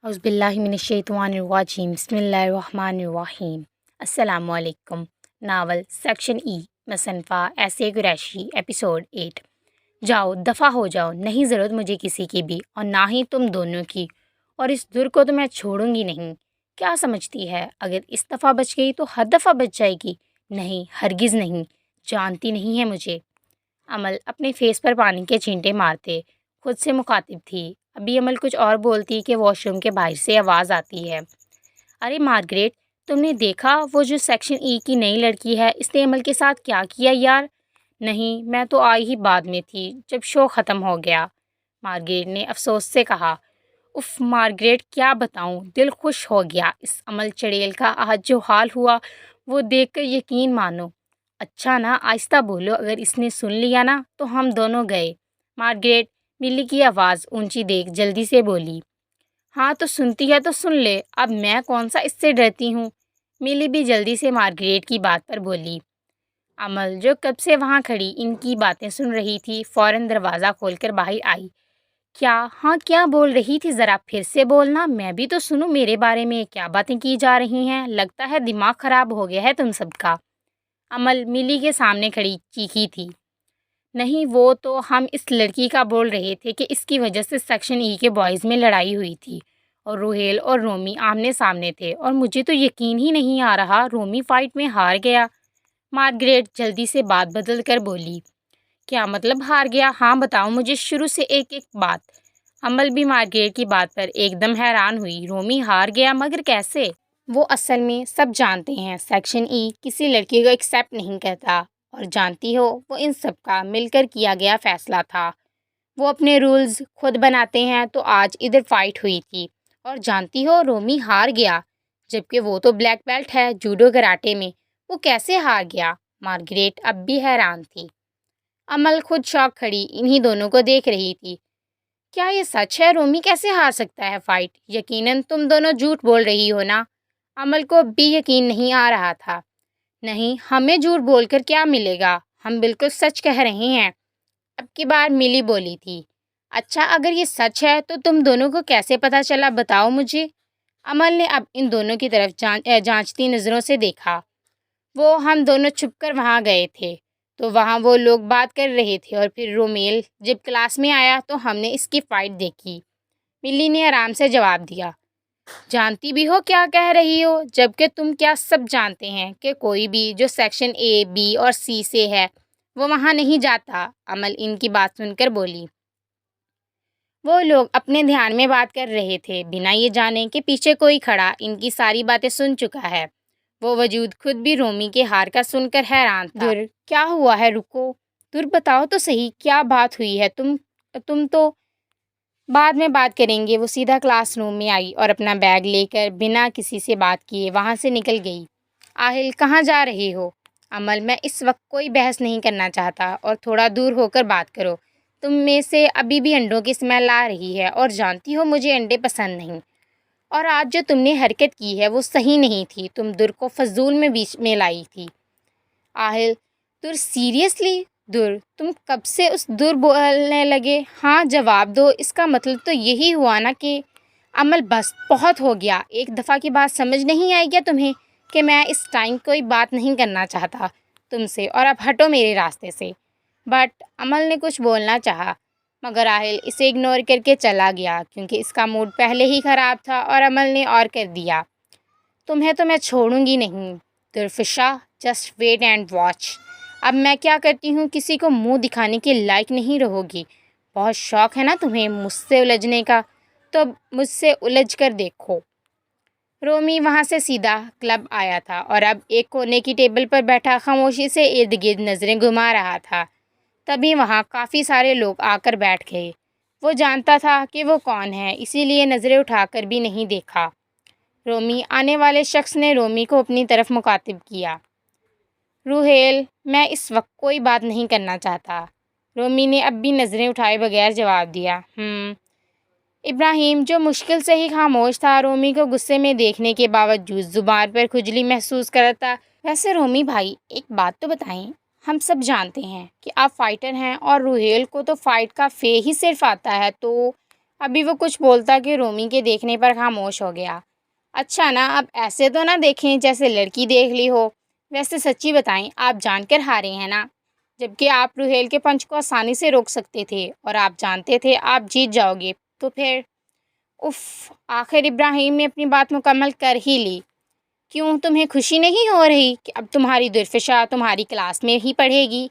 اعوذ باللہ من الشیطان الرجیم بسم اللہ الرحمن الرحیم۔ السلام علیکم۔ ناول سیکشن ای مصنفہ ایسے قریشی ایپیسوڈ 8۔ جاؤ دفع ہو جاؤ، نہیں ضرورت مجھے کسی کی بھی اور نہ ہی تم دونوں کی، اور اس در کو تو میں چھوڑوں گی نہیں۔ کیا سمجھتی ہے اگر اس دفعہ بچ گئی تو ہر دفعہ بچ جائے گی؟ نہیں، ہرگز نہیں، جانتی نہیں ہے مجھے۔ عمل اپنے فیس پر پانی کے چھینٹے مارتے خود سے مخاطب تھی۔ ابھی عمل کچھ اور بولتی کہ واش روم کے باہر سے آواز آتی ہے، ارے مارگریٹ، تم نے دیکھا وہ جو سیکشن ای کی نئی لڑکی ہے، اس نے عمل کے ساتھ کیا کیا یار؟ نہیں، میں تو آئی ہی بعد میں تھی جب شو ختم ہو گیا، مارگریٹ نے افسوس سے کہا۔ اف مارگریٹ، کیا بتاؤں، دل خوش ہو گیا اس عمل چڑیل کا آج جو حال ہوا وہ دیکھ کر، یقین مانو۔ اچھا نا، آہستہ بولو، اگر اس نے سن لیا نا تو ہم دونوں گئے۔ مارگریٹ ملی کی آواز اونچی دیکھ جلدی سے بولی۔ ہاں تو سنتی ہے تو سن لے، اب میں کون سا اس سے ڈرتی ہوں۔ ملی بھی جلدی سے مارگریٹ کی بات پر بولی۔ عمل جو کب سے وہاں کھڑی ان کی باتیں سن رہی تھی فوراً دروازہ کھول کر باہر آئی۔ کیا؟ ہاں کیا بول رہی تھی، ذرا پھر سے بولنا، میں بھی تو سنوں میرے بارے میں کیا باتیں کی جا رہی ہیں، لگتا ہے دماغ خراب ہو گیا ہے تم سب کا۔ عمل ملی کے سامنے کھڑی چیخی تھی۔ نہیں، وہ تو ہم اس لڑکی کا بول رہے تھے کہ اس کی وجہ سے سیکشن ای کے بوائز میں لڑائی ہوئی تھی اور روہیل اور رومی آمنے سامنے تھے، اور مجھے تو یقین ہی نہیں آ رہا رومی فائٹ میں ہار گیا۔ مارگریٹ جلدی سے بات بدل کر بولی۔ کیا مطلب ہار گیا؟ ہاں بتاؤ مجھے شروع سے ایک ایک بات۔ عمل بھی مارگریٹ کی بات پر ایک دم حیران ہوئی۔ رومی ہار گیا؟ مگر کیسے؟ وہ اصل میں سب جانتے ہیں سیکشن ای کسی لڑکی کو ایکسیپٹ نہیں کرتا، اور جانتی ہو وہ ان سب کا مل کر کیا گیا فیصلہ تھا۔ وہ اپنے رولز خود بناتے ہیں، تو آج ادھر فائٹ ہوئی تھی اور جانتی ہو رومی ہار گیا، جبکہ وہ تو بلیک بیلٹ ہے جوڈو کراٹے میں، وہ کیسے ہار گیا؟ مارگریٹ اب بھی حیران تھی۔ عمل خود شاک کھڑی انہی دونوں کو دیکھ رہی تھی۔ کیا یہ سچ ہے؟ رومی کیسے ہار سکتا ہے فائٹ؟ یقیناً تم دونوں جھوٹ بول رہی ہو نا؟ عمل کو بھی یقین نہیں آ رہا تھا۔ نہیں، ہمیں جھوٹ بول کر کیا ملے گا، ہم بالکل سچ کہہ رہے ہیں، اب کی بار ملی بولی تھی۔ اچھا، اگر یہ سچ ہے تو تم دونوں کو کیسے پتہ چلا، بتاؤ مجھے۔ عمل نے اب ان دونوں کی طرف جانچتی نظروں سے دیکھا۔ وہ ہم دونوں چھپ کر وہاں گئے تھے تو وہاں وہ لوگ بات کر رہے تھے، اور پھر رومیل جب کلاس میں آیا تو ہم نے اس کی فائٹ دیکھی، ملی نے آرام سے جواب دیا۔ جانتی بھی ہو کیا کہہ رہی ہو، جبکہ تم کیا سب جانتے ہیں کہ کوئی بھی جو سیکشن اے بی اور سی سے ہے وہ وہاں نہیں جاتا۔ عمل ان کی بات سن کر بولی۔ وہ لوگ اپنے دھیان میں بات کر رہے تھے بنا یہ جانے کہ پیچھے کوئی کھڑا ان کی ساری باتیں سن چکا ہے۔ وہ وجود خود بھی رومی کے ہار کا سن کر حیران تھا۔ در کیا ہوا ہے؟ رکو، در بتاؤ تو صحیح کیا بات ہوئی ہے، تم تو بعد میں بات کریں گے۔ وہ سیدھا کلاس روم میں آئی اور اپنا بیگ لے کر بنا کسی سے بات کیے وہاں سے نکل گئی۔ آہل، کہاں جا رہے ہو؟ عمل، میں اس وقت کوئی بحث نہیں کرنا چاہتا، اور تھوڑا دور ہو کر بات کرو۔ تم میں سے ابھی بھی انڈوں کی اسمیل آ رہی ہے، اور جانتی ہو مجھے انڈے پسند نہیں، اور آج جو تم نے حرکت کی ہے وہ صحیح نہیں تھی، تم در کو فضول میں بیچ میں لائی تھی۔ آہل، در سیریسلی؟ در، تم کب سے اس در بولنے لگے؟ ہاں جواب دو، اس کا مطلب تو یہی ہوا نا کہ… عمل، بس بہت ہو گیا، ایک دفعہ کی بات سمجھ نہیں آئی کیا تمہیں کہ میں اس ٹائم کوئی بات نہیں کرنا چاہتا تم سے، اور اب ہٹو میرے راستے سے۔ بٹ عمل نے کچھ بولنا چاہا، مگر آہل اسے اگنور کر کے چلا گیا کیونکہ اس کا موڈ پہلے ہی خراب تھا، اور عمل نے اور کر دیا۔ تمہیں تو میں چھوڑوں گی نہیں درفشا، جسٹ ویٹ اینڈ واچ۔ اب میں کیا کرتی ہوں کسی کو منہ دکھانے کے لائق نہیں رہو گی۔ بہت شوق ہے نا تمہیں مجھ سے الجھنے کا، تو مجھ سے الجھ کر دیکھو۔ رومی وہاں سے سیدھا کلب آیا تھا اور اب ایک کونے کی ٹیبل پر بیٹھا خاموشی سے ارد گرد نظریں گھما رہا تھا۔ تبھی وہاں کافی سارے لوگ آ کر بیٹھ گئے۔ وہ جانتا تھا کہ وہ کون ہے، اسی لیے نظریں اٹھا کر بھی نہیں دیکھا۔ رومی، آنے والے شخص نے رومی کو اپنی طرف مخاطب کیا۔ روہیل، میں اس وقت کوئی بات نہیں کرنا چاہتا۔ رومی نے اب بھی نظریں اٹھائے بغیر جواب دیا۔ ابراہیم، جو مشکل سے ہی خاموش تھا، رومی کو غصے میں دیکھنے کے باوجود زبان پر کھجلی محسوس کرتا۔ ویسے رومی بھائی، ایک بات تو بتائیں، ہم سب جانتے ہیں کہ آپ فائٹر ہیں، اور روہیل کو تو فائٹ کا فے ہی صرف آتا ہے، تو ابھی وہ کچھ بولتا کہ رومی کے دیکھنے پر خاموش ہو گیا۔ اچھا نا، اب ایسے تو نہ دیکھیں جیسے لڑکی دیکھ لی ہو۔ ویسے سچی بتائیں، آپ جان کر ہارے ہیں نا؟ جبکہ آپ روحیل کے پنچ کو آسانی سے روک سکتے تھے اور آپ جانتے تھے آپ جیت جاؤ گے، تو پھر؟ اف! آخر ابراہیم نے اپنی بات مکمل کر ہی لی۔ کیوں، تمہیں خوشی نہیں ہو رہی کہ اب تمہاری درفشا تمہاری کلاس میں ہی پڑھے گی؟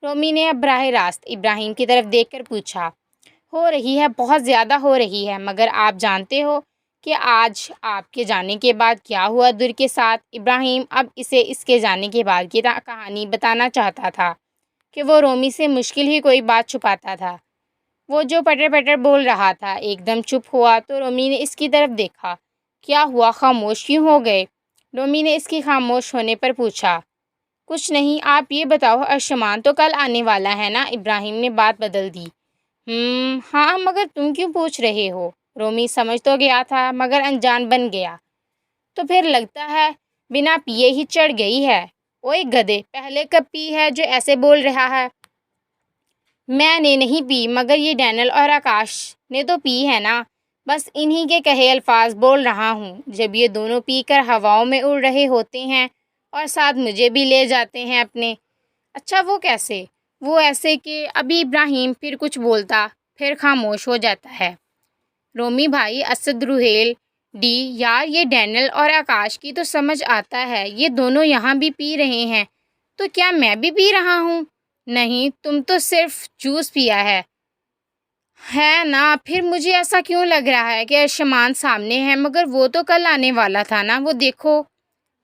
رومی نے اب براہ راست ابراہیم کی طرف دیکھ کر پوچھا۔ ہو رہی ہے، بہت زیادہ ہو رہی ہے، مگر آپ جانتے ہو کہ آج آپ کے جانے کے بعد کیا ہوا در کے ساتھ؟ ابراہیم اب اسے اس کے جانے کے بعد کی کہانی بتانا چاہتا تھا کہ وہ رومی سے مشکل ہی کوئی بات چھپاتا تھا۔ وہ جو پٹر پٹر بول رہا تھا ایک دم چپ ہوا تو رومی نے اس کی طرف دیکھا۔ کیا ہوا، خاموش کیوں ہو گئے؟ رومی نے اس کی خاموش ہونے پر پوچھا۔ کچھ نہیں، آپ یہ بتاؤ، ارشمان تو کل آنے والا ہے نا؟ ابراہیم نے بات بدل دی۔ ہاں، مگر تم کیوں پوچھ رہے ہو؟ رومی سمجھ تو گیا تھا مگر انجان بن گیا۔ تو پھر لگتا ہے بنا پیے ہی چڑھ گئی ہے۔ اوئے گدھے، پہلے کب پی ہے جو ایسے بول رہا ہے؟ میں نے نہیں پی، مگر یہ ڈینل اور آکاش نے تو پی ہے نا۔ بس انہی کے کہے الفاظ بول رہا ہوں۔ جب یہ دونوں پی کر ہواؤں میں اڑ رہے ہوتے ہیں اور ساتھ مجھے بھی لے جاتے ہیں اپنے۔ اچھا، وہ کیسے؟ وہ ایسے کہ ابھی ابراہیم پھر کچھ بولتا، پھر خاموش ہو جاتا ہے۔ رومی بھائی، اسد، روحیل، ڈی، یار یہ ڈینل اور آکاش کی تو سمجھ آتا ہے، یہ دونوں یہاں بھی پی رہے ہیں، تو کیا میں بھی پی رہا ہوں؟ نہیں، تم تو صرف جوس پیا ہے نا؟ پھر مجھے ایسا کیوں لگ رہا ہے کہ ارشمان سامنے ہے، مگر وہ تو کل آنے والا تھا نا، وہ دیکھو۔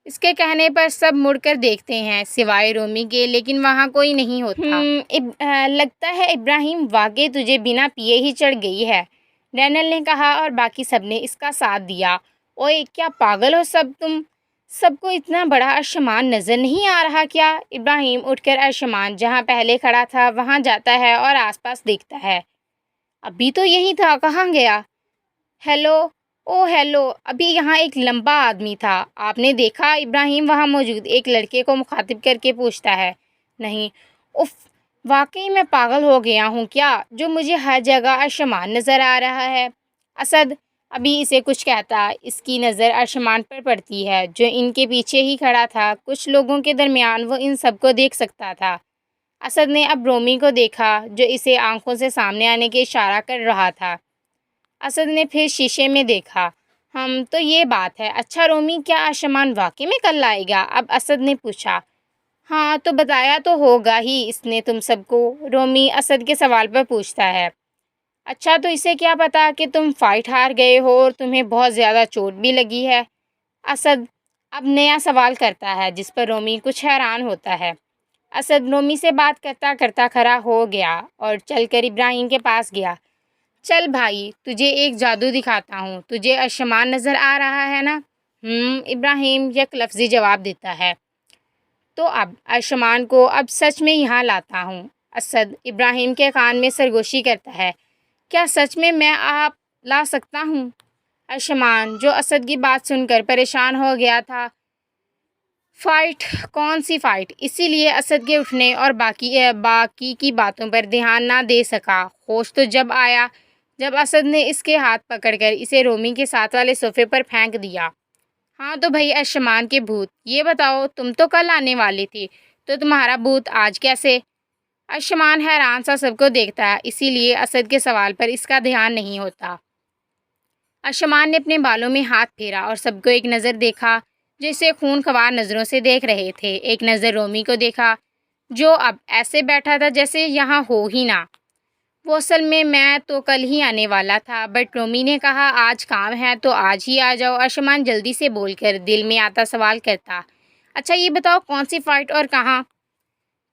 اس کے کہنے پر سب مڑ کر دیکھتے ہیں سوائے رومی کے، لیکن وہاں کوئی نہیں ہوتا۔ لگتا ہے ابراہیم واقعی تجھے بنا پیے ہی چڑھ گئی ہے، ڈینل نے کہا اور باقی سب نے اس کا ساتھ دیا۔ اوئے، کیا پاگل ہو سب تم؟ سب کو اتنا بڑا ارشمان نظر نہیں آ رہا کیا؟ ابراہیم اٹھ کر ارشمان جہاں پہلے کھڑا تھا وہاں جاتا ہے اور آس پاس دیکھتا ہے۔ ابھی تو یہی تھا، کہاں گیا؟ ہیلو، او ہیلو، ابھی یہاں ایک لمبا آدمی تھا، آپ نے دیکھا؟ ابراہیم وہاں موجود ایک لڑکے کو مخاطب کر کے پوچھتا ہے۔ نہیں۔ اف! واقعی میں پاگل ہو گیا ہوں کیا، جو مجھے ہر جگہ ارشمان نظر آ رہا ہے؟ اسد ابھی اسے کچھ کہتا، اس کی نظر ارشمان پر پڑتی ہے جو ان کے پیچھے ہی کھڑا تھا۔ کچھ لوگوں کے درمیان وہ ان سب کو دیکھ سکتا تھا۔ اسد نے اب رومی کو دیکھا جو اسے آنکھوں سے سامنے آنے کے اشارہ کر رہا تھا۔ اسد نے پھر شیشے میں دیکھا۔ تو یہ بات ہے۔ اچھا رومی، کیا ارشمان واقعی میں کل آئے گا؟ اب اسد نے پوچھا۔ ہاں، تو بتایا تو ہوگا ہی اس نے تم سب کو، رومی اسد کے سوال پر پوچھتا ہے۔ اچھا، تو اسے کیا پتا کہ تم فائٹ ہار گئے ہو اور تمہیں بہت زیادہ چوٹ بھی لگی ہے؟ اسد اب نیا سوال کرتا ہے جس پر رومی کچھ حیران ہوتا ہے۔ اسد رومی سے بات کرتا کرتا کھڑا ہو گیا اور چل کر ابراہیم کے پاس گیا۔ چل بھائی، تجھے ایک جادو دکھاتا ہوں، تجھے ارشمان نظر آ رہا ہے نا؟ ابراہیم یک لفظی جواب دیتا ہے۔ تو اب ارشمان کو اب سچ میں یہاں لاتا ہوں۔ اسد ابراہیم کے کان میں سرگوشی کرتا ہے۔ کیا سچ میں آپ لا سکتا ہوں؟ ارشمان، جو اسد کی بات سن کر پریشان ہو گیا تھا۔ فائٹ؟ کون سی فائٹ؟ اسی لیے اسد کے اٹھنے اور باقی کی باتوں پر دھیان نہ دے سکا۔ ہوش تو جب آیا جب اسد نے اس کے ہاتھ پکڑ کر اسے رومی کے ساتھ والے صوفے پر پھینک دیا۔ ہاں تو بھائی ارشمان کے بھوت، یہ بتاؤ، تم تو کل آنے والے تھے، تو تمہارا بھوت آج کیسے؟ ارشمان حیران سا سب کو دیکھتا ہے، اسی لیے اسد کے سوال پر اس کا دھیان نہیں ہوتا۔ ارشمان نے اپنے بالوں میں ہاتھ پھیرا اور سب کو ایک نظر دیکھا جو اسے خون خوار نظروں سے دیکھ رہے تھے۔ ایک نظر رومی کو دیکھا جو اب ایسے بیٹھا تھا جیسے یہاں ہو ہی نہ۔ وہ اصل میں تو کل ہی آنے والا تھا، بٹ رومی نے کہا آج کام ہے تو آج ہی آ جاؤ۔ ارشمان جلدی سے بول کر دل میں آتا سوال کرتا۔ اچھا یہ بتاؤ، کون سی فائٹ اور کہاں؟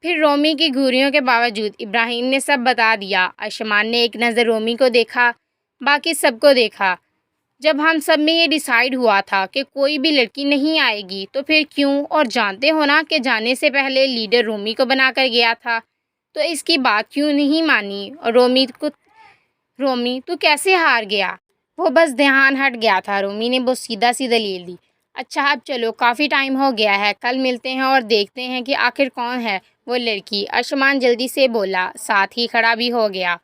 پھر رومی کی گھوریوں کے باوجود ابراہیم نے سب بتا دیا۔ ارشمان نے ایک نظر رومی کو دیکھا، باقی سب کو دیکھا۔ جب ہم سب میں یہ ڈیسائیڈ ہوا تھا کہ کوئی بھی لڑکی نہیں آئے گی تو پھر کیوں؟ اور جانتے ہو نا کہ جانے سے پہلے لیڈر رومی کو بنا کر گیا تھا، تو اس کی بات کیوں نہیں مانی؟ اور رومی تو کیسے ہار گیا؟ وہ بس دھیان ہٹ گیا تھا، رومی نے بہت سیدھا سی دلیل دی۔ اچھا اب چلو، کافی ٹائم ہو گیا ہے، کل ملتے ہیں اور دیکھتے ہیں کہ آخر کون ہے وہ لڑکی۔ ارشمان جلدی سے بولا، ساتھ ہی کھڑا بھی ہو گیا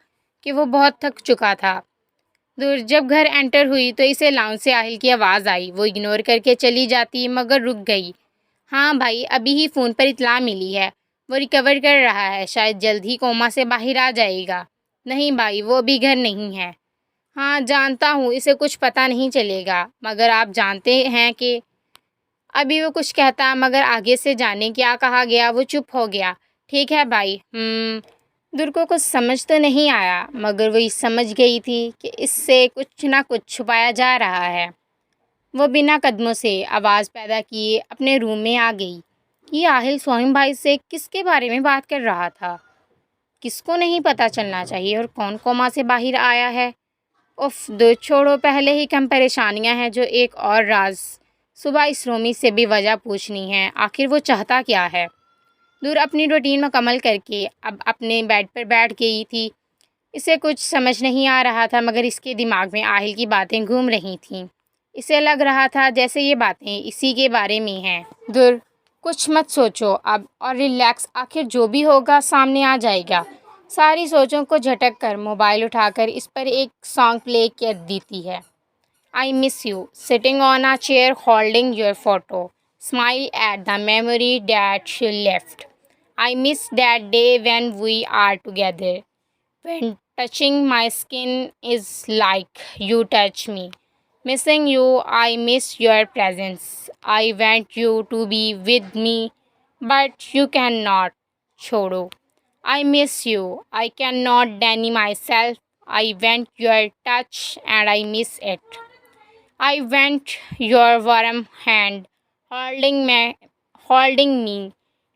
کہ وہ بہت تھک چکا تھا۔ دور جب گھر انٹر ہوئی تو اسے لاؤنج سے آہل کی آواز آئی۔ وہ اگنور کر کے چلی جاتی مگر رک گئی۔ ہاں بھائی، ابھی ہی فون پر اطلاع ملی ہے، وہ ریکور کر رہا ہے، شاید جلد ہی کوما سے باہر آ جائے گا۔ نہیں بھائی، وہ ابھی گھر نہیں ہے۔ ہاں جانتا ہوں، اسے کچھ پتہ نہیں چلے گا، مگر آپ جانتے ہیں کہ ابھی وہ کچھ کہتا مگر آگے سے جانے کیا کہا گیا وہ چپ ہو گیا۔ ٹھیک ہے بھائی۔ دور کو کچھ سمجھ تو نہیں آیا مگر وہ سمجھ گئی تھی کہ اس سے کچھ نہ کچھ چھپایا جا رہا ہے۔ وہ بنا قدموں سے آواز پیدا کیے اپنے روم میں آ گئی۔ یہ آہل سوہم بھائی سے کس کے بارے میں بات کر رہا تھا؟ کس کو نہیں پتہ چلنا چاہیے اور کون کوما سے باہر آیا ہے؟ دو چھوڑو، پہلے ہی کم پریشانیاں ہیں جو ایک اور راز صبح اس رومی سے بھی وجہ پوچھنی ہے۔ آخر وہ چاہتا کیا ہے؟ دور اپنی روٹین مکمل کر کے اب اپنے بیڈ پر بیٹھ گئی تھی۔ اسے کچھ سمجھ نہیں آ رہا تھا مگر اس کے دماغ میں آہل کی باتیں گھوم رہی تھیں۔ اسے لگ رہا تھا جیسے یہ باتیں اسی کے بارے میں ہیں۔ دور کچھ مت سوچو اب اور ریلیکس، آخر جو بھی ہوگا سامنے آ جائے گا۔ ساری سوچوں کو جھٹک کر موبائل اٹھا کر اس پر ایک سانگ پلے کر دیتی ہے۔ I miss you, sitting on a chair holding your photo, smile at the memory that you left. I miss that day when we are together, when touching my skin is like you touch me. Missing you, I miss your presence. I want you to be with me, but you cannot. Chodo. I miss you. I cannot deny myself. I want your touch and I miss it. I want your warm hand holding me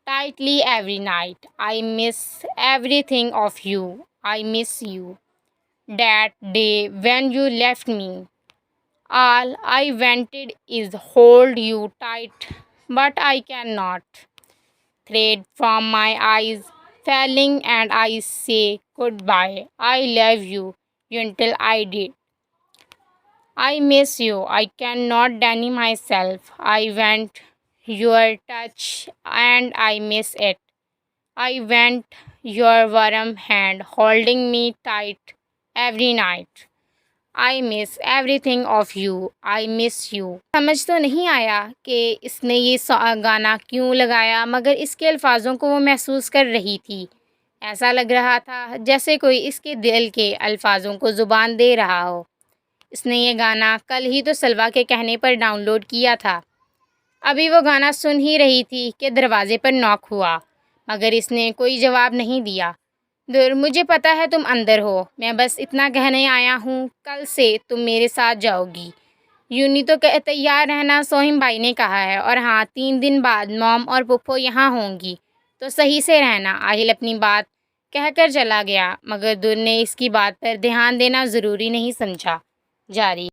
tightly every night. I miss everything of you. I miss you. That day when you left me, all I wanted is hold you tight, but I cannot. Thread from my eyes falling and I say goodbye. I love you until I did. I miss you. I cannot deny myself. I want your touch and I miss it. I want your warm hand holding me tight every night. I miss everything of you. I miss you. سمجھ تو نہیں آیا کہ اس نے یہ گانا کیوں لگایا مگر اس کے الفاظوں کو وہ محسوس کر رہی تھی۔ ایسا لگ رہا تھا جیسے کوئی اس کے دل کے الفاظوں کو زبان دے رہا ہو۔ اس نے یہ گانا کل ہی تو سلویٰ کے کہنے پر ڈاؤن لوڈ کیا تھا۔ ابھی وہ گانا سن ہی رہی تھی کہ دروازے پر ناک ہوا مگر اس نے کوئی جواب نہیں دیا۔ دور مجھے پتہ ہے تم اندر ہو، میں بس اتنا کہنے آیا ہوں، کل سے تم میرے ساتھ جاؤ گی۔ یونی تو تیار رہنا، سوہم بھائی نے کہا ہے، اور ہاں 3 دن بعد موم اور پپھو یہاں ہوں گی تو صحیح سے رہنا۔ آہل اپنی بات کہہ کر چلا گیا مگر دور نے اس کی بات پر دھیان دینا ضروری نہیں سمجھا۔ جاری